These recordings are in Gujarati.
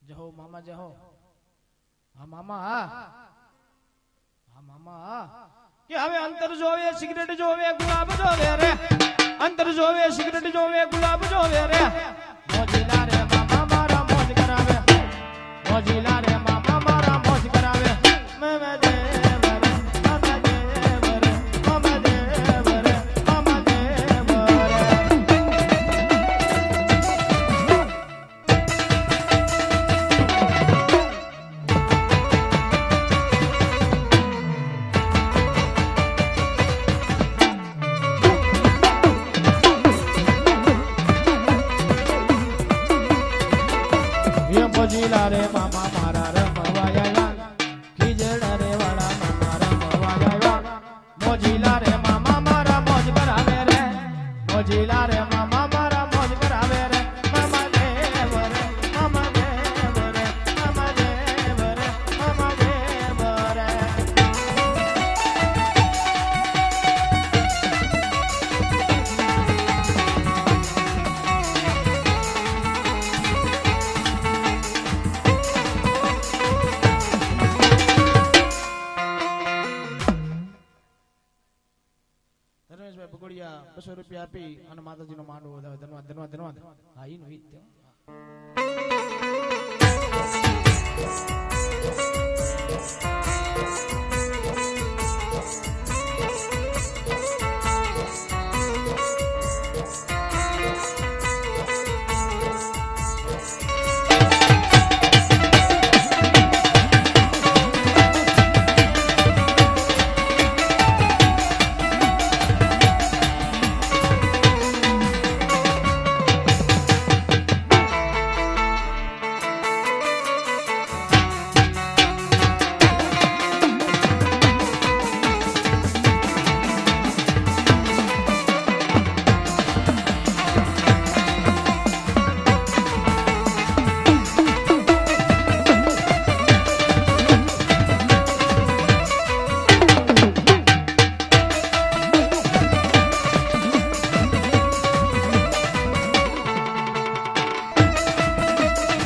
જહો મામા જહો. હા મામા હા. હા મામા હા. કે હવે અંતર જોવે સિગરેટ જોવે ગુલાબ જોવે રે. અંતર જોવે સિગરેટ જોવે ગુલાબ જોવે રે. મોજીલા રે મામા મારા મોજ કરાવે. મોજીલા રે મામા મારા મોજ કરાવે. મેં દેવ રે મામા દેવ રે મામા દેવ રે મામા દેવ રે. મોજીલા રે મામા મારા રમવા આવ્યા. ખીજડા રે વાળા મામા રમવા આવ્યા. મોજીલા રે મામા મારા મોજ કરાવે રે. મોજીલા રે મામા મારા મોજ કરાવે રે. મામા દેવ રે મામા દેવ રે મામા દેવ રે મામા દેવ રે. ધર્મેશભાઈ પકોડિયા 200 રૂપિયા આપી અને માતાજીનો માંડવો વધાવે. ધન્યવાદ ધન્યવાદ ધન્યવાદ. હા ઈ નો ઈ જ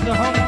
હમ